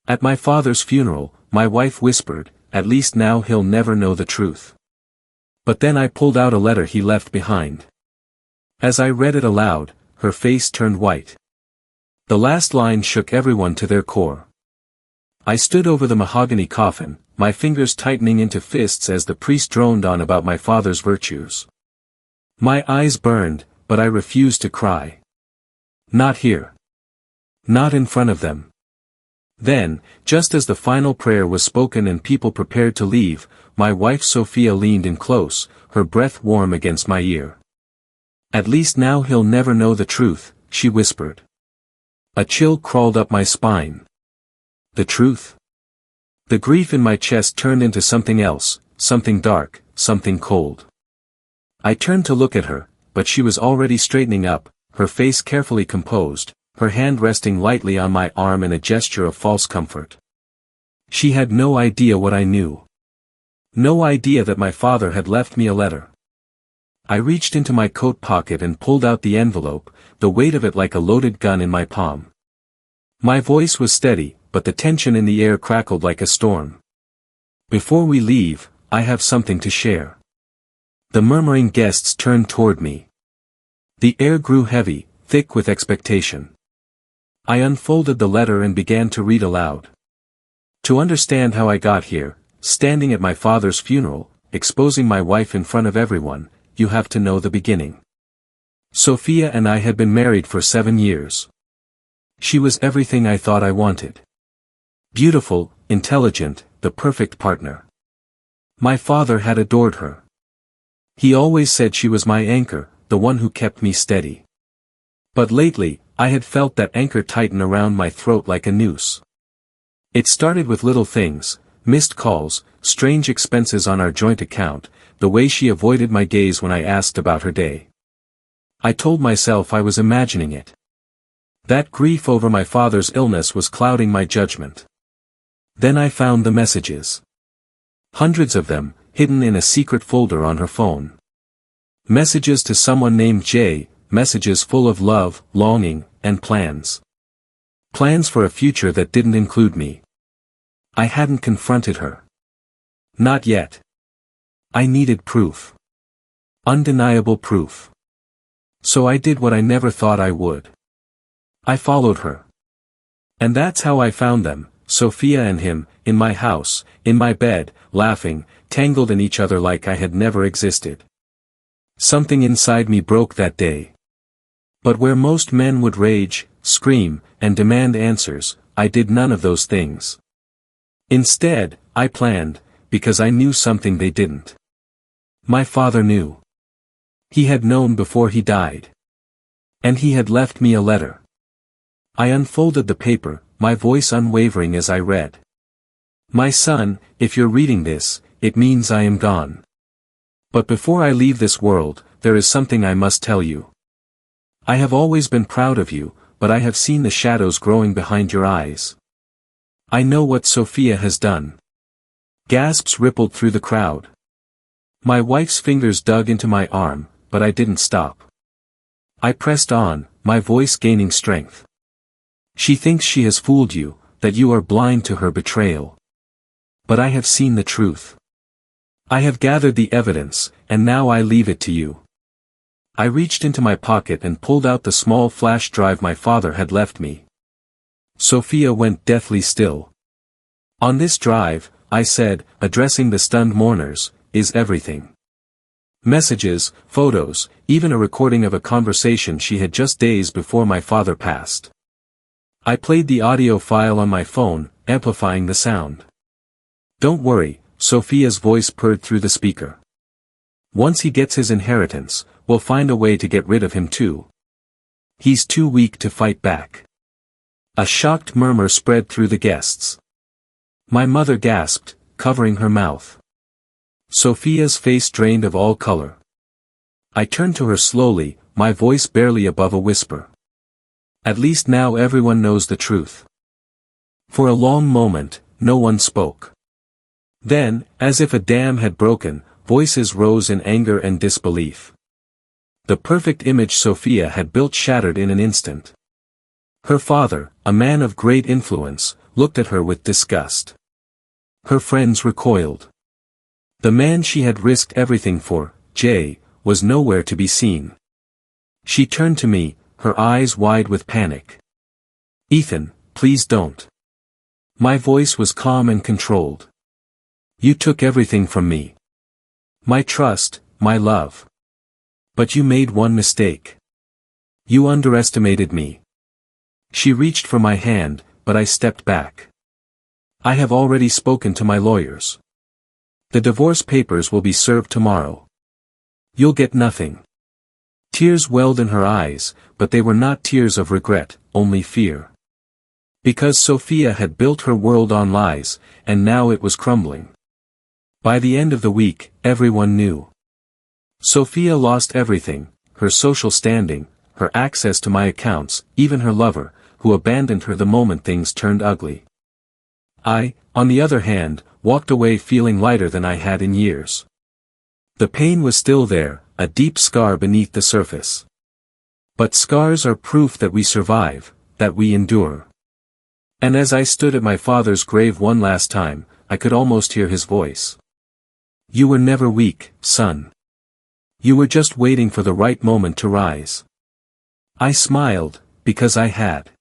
At my father's funeral, my wife whispered, "At least now he'll never know the truth." But then I pulled out a letter he left behind. As I read it aloud, her face turned white. The last line shook everyone to their core. I stood over the mahogany coffin, my fingers tightening into fists as the priest droned on about my father's virtues. My eyes burned, but I refused to cry. Not here. Not in front of them. Then, just as the final prayer was spoken and people prepared to leave, my wife Sophia leaned in close, her breath warm against my ear. "At least now he'll never know the truth," she whispered. A chill crawled up my spine. The truth? The grief in my chest turned into something else, something dark, something cold. I turned to look at her, but she was already straightening up, her face carefully composed, her hand resting lightly on my arm in a gesture of false comfort. She had no idea what I knew. No idea that my father had left me a letter. I reached into my coat pocket and pulled out the envelope, the weight of it like a loaded gun in my palm. My voice was steady, but the tension in the air crackled like a storm. "Before we leave, I have something to share." The murmuring guests turned toward me. The air grew heavy, thick with expectation. I unfolded the letter and began to read aloud. "To understand how I got here, standing at my father's funeral, exposing my wife in front of everyone, you have to know the beginning. Sophia and I had been married for 7 years. She was everything I thought I wanted. Beautiful, intelligent, the perfect partner. My father had adored her. He always said she was my anchor, the one who kept me steady. But lately, I had felt that anchor tighten around my throat like a noose. It started with little things, missed calls, strange expenses on our joint account, the way she avoided my gaze when I asked about her day. I told myself I was imagining it. That grief over my father's illness was clouding my judgment. Then I found the messages. Hundreds of them, hidden in a secret folder on her phone. Messages to someone named Jay, messages full of love, longing, and plans. Plans for a future that didn't include me. I hadn't confronted her. Not yet. I needed proof. Undeniable proof. So I did what I never thought I would. I followed her. And that's how I found them, Sophia and him, in my house, in my bed, laughing, tangled in each other like I had never existed. Something inside me broke that day. But where most men would rage, scream, and demand answers, I did none of those things. Instead, I planned, because I knew something they didn't. My father knew. He had known before he died. And he had left me a letter. I unfolded the paper, my voice unwavering as I read. "My son, if you're reading this, it means I am gone. But before I leave this world, there is something I must tell you. I have always been proud of you, but I have seen the shadows growing behind your eyes. I know what Sophia has done." Gasps rippled through the crowd. My wife's fingers dug into my arm, but I didn't stop. I pressed on, my voice gaining strength. "She thinks she has fooled you, that you are blind to her betrayal. But I have seen the truth. I have gathered the evidence, and now I leave it to you." I reached into my pocket and pulled out the small flash drive my father had left me. Sophia went deathly still. "On this drive," I said, addressing the stunned mourners, "is everything. Messages, photos, even a recording of a conversation she had just days before my father passed." I played the audio file on my phone, amplifying the sound. "Don't worry," Sophia's voice purred through the speaker. "Once he gets his inheritance, we'll find a way to get rid of him too. He's too weak to fight back." A shocked murmur spread through the guests. My mother gasped, covering her mouth. Sophia's face drained of all color. I turned to her slowly, my voice barely above a whisper. "At least now everyone knows the truth." For a long moment, no one spoke. Then, as if a dam had broken, voices rose in anger and disbelief. The perfect image Sophia had built shattered in an instant. Her father, a man of great influence, looked at her with disgust. Her friends recoiled. The man she had risked everything for, Jay, was nowhere to be seen. She turned to me, her eyes wide with panic. "Ethan, please don't." My voice was calm and controlled. "You took everything from me. My trust, my love. But you made one mistake. You underestimated me." She reached for my hand, but I stepped back. "I have already spoken to my lawyers. The divorce papers will be served tomorrow. You'll get nothing." Tears welled in her eyes, but they were not tears of regret, only fear. Because Sophia had built her world on lies, and now it was crumbling. By the end of the week, everyone knew. Sophia lost everything, her social standing, her access to my accounts, even her lover, who abandoned her the moment things turned ugly. I, on the other hand, walked away feeling lighter than I had in years. The pain was still there, a deep scar beneath the surface. But scars are proof that we survive, that we endure. And as I stood at my father's grave one last time, I could almost hear his voice. "You were never weak, son. You were just waiting for the right moment to rise." I smiled, because I had.